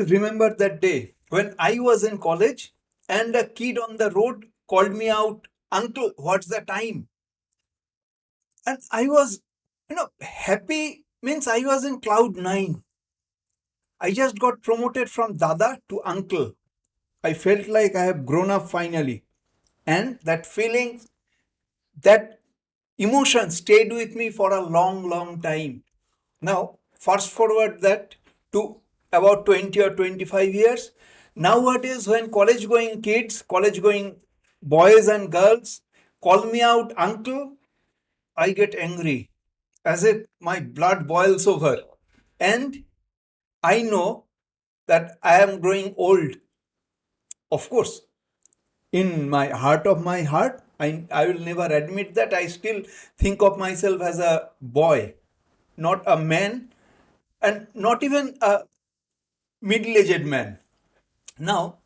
remember that day when I was in college and a kid on the road called me out, "Uncle, what's the time?" And I was, happy means I was in cloud nine. I just got promoted from Dada to uncle. I felt like I have grown up finally. And that feeling, that emotion stayed with me for a long, long time. Now, fast forward that to about 20 or 25 years. Nowadays, when college going kids, college going boys and girls call me out uncle, I get angry as if my blood boils over. And I know that I am growing old. Of course, in my heart, I will never admit that. I still think of myself as a boy, not a man, and not even a middle-aged man. Now,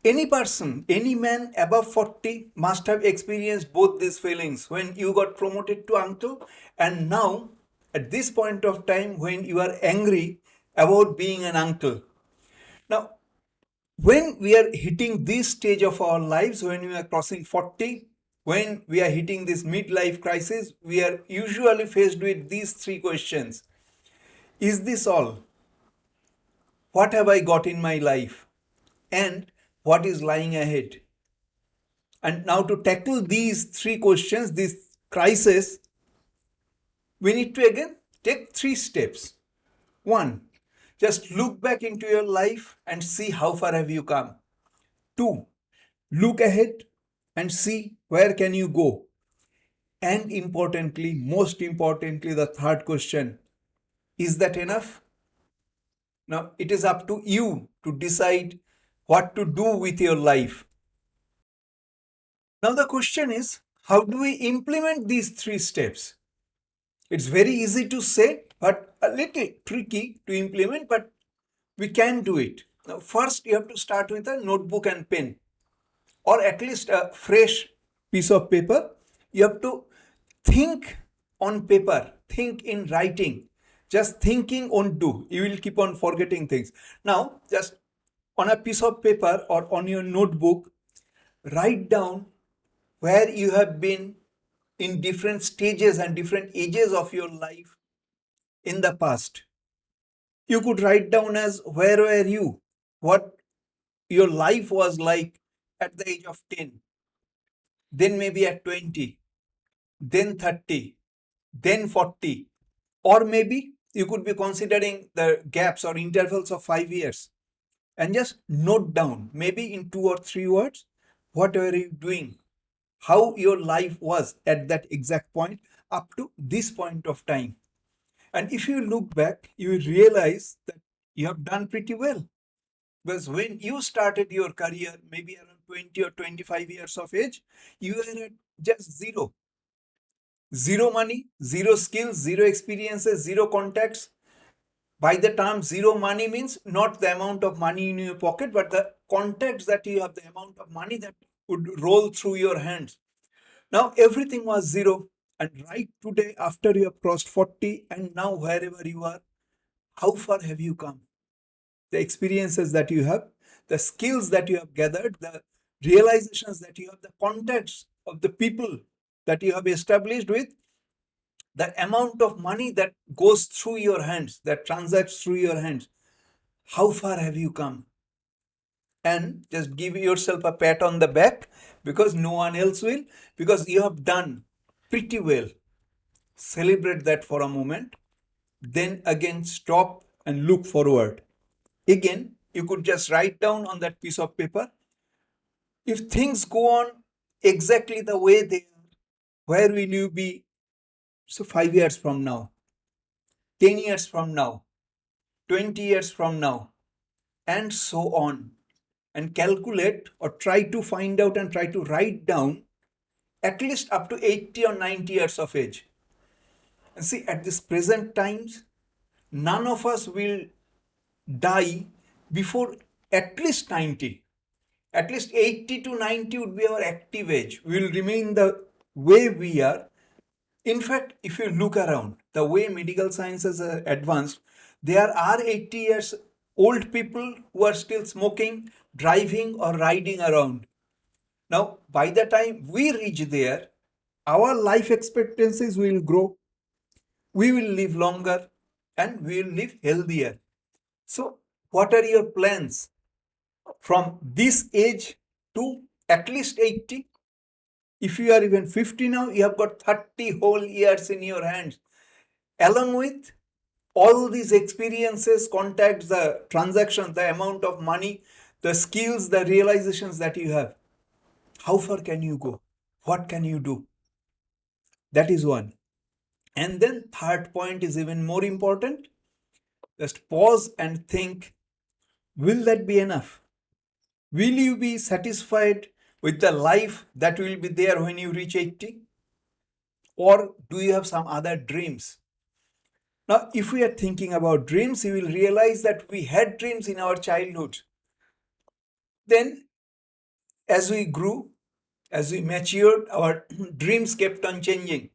any person, any man above 40 must have experienced both these feelings when you got promoted to uncle, and now at this point of time when you are angry about being an uncle. Now, when we are hitting this stage of our lives, when we are crossing 40, when we are hitting this midlife crisis, we are usually faced with these three questions. Is this all? What have I got in my life? And what is lying ahead? And now to tackle these three questions, this crisis, we need to again take three steps. One, just look back into your life and see how far have you come. Two, look ahead and see where can you go. And importantly, most importantly, the third question, is that enough? Now it is up to you to decide what to do with your life. Now the question is, how do we implement these three steps? It's very easy to say, but a little tricky to implement, but we can do it. Now, first, you have to start with a notebook and pen, or at least a fresh piece of paper. You have to think on paper, think in writing. Just thinking won't do. You will keep on forgetting things. Now, just on a piece of paper or on your notebook, write down where you have been in different stages and different ages of your life in the past. You could write down as where were you, what your life was like at the age of 10, then maybe at 20, then 30, then 40, or maybe you could be considering the gaps or intervals of 5 years and just note down, maybe in 2 or 3 words, what were you doing, how your life was at that exact point up to this point of time. And if you look back, you will realize that you have done pretty well. Because when you started your career, maybe around 20 or 25 years of age, you were at just zero. Zero money, zero skills, zero experiences, zero contacts. By the term zero money means not the amount of money in your pocket, but the contacts that you have, the amount of money that would roll through your hands. Now everything was zero. And right today, after you have crossed 40 and now wherever you are, how far have you come? The experiences that you have, the skills that you have gathered, the realizations that you have, the contacts of the people that you have established with, the amount of money that goes through your hands, that transacts through your hands, how far have you come? And just give yourself a pat on the back, because no one else will, because you have done pretty well. Celebrate that for a moment. Then again, stop and look forward. Again, you could just write down on that piece of paper, if things go on exactly the way they are, where will you be? So 5 years from now, 10 years from now, 20 years from now, and so on. And calculate or try to find out and try to write down at least up to 80 or 90 years of age. And see, at this present times, none of us will die before at least 90. At least 80 to 90 would be our active age. We will remain the way we are. In fact, if you look around, the way medical sciences are advanced, there are 80 years old people who are still smoking, driving, or riding around. Now, by the time we reach there, our life expectancies will grow, we will live longer, and we will live healthier. So, what are your plans from this age to at least 80? If you are even 50 now, you have got 30 whole years in your hands. Along with all these experiences, contacts, the transactions, the amount of money, the skills, the realizations that you have. How far can you go? What can you do? That is one. And then third point is even more important. Just pause and think, will that be enough? Will you be satisfied with the life that will be there when you reach 80? Or do you have some other dreams? Now, if we are thinking about dreams, you will realize that we had dreams in our childhood. Then, as we grew, as we matured, our dreams kept on changing.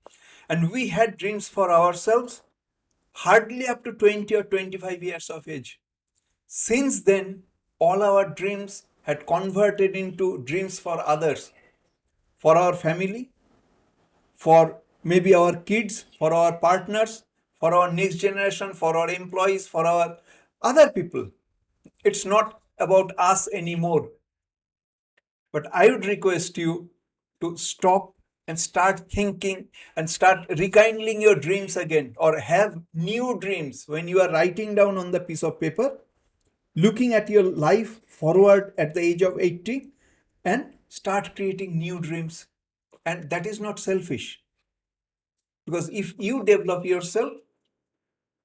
And we had dreams for ourselves hardly up to 20 or 25 years of age. Since then, all our dreams had converted into dreams for others, for our family, for maybe our kids, for our partners, for our next generation, for our employees, for our other people. It's not about us anymore. But I would request you to stop and start thinking and start rekindling your dreams again, or have new dreams when you are writing down on the piece of paper, looking at your life forward at the age of 80, and start creating new dreams. And that is not selfish. Because if you develop yourself,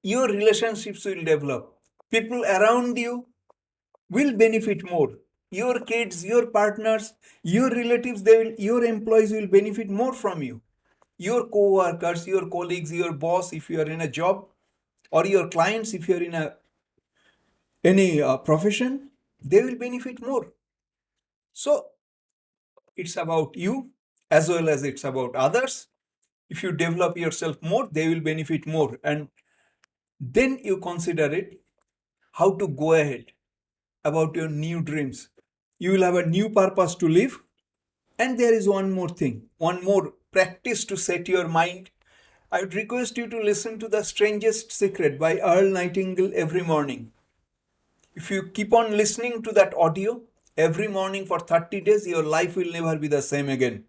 your relationships will develop. People around you will benefit more. Your kids, your partners, your relatives, your employees will benefit more from you. Your co-workers, your colleagues, your boss, if you are in a job, or your clients, if you are in any profession, they will benefit more. So it's about you as well as it's about others. If you develop yourself more, they will benefit more. And then you consider it how to go ahead about your new dreams. You will have a new purpose to live. And there is one more thing, one more practice to set your mind. I would request you to listen to The Strangest Secret by Earl Nightingale every morning. If you keep on listening to that audio every morning for 30 days, your life will never be the same again.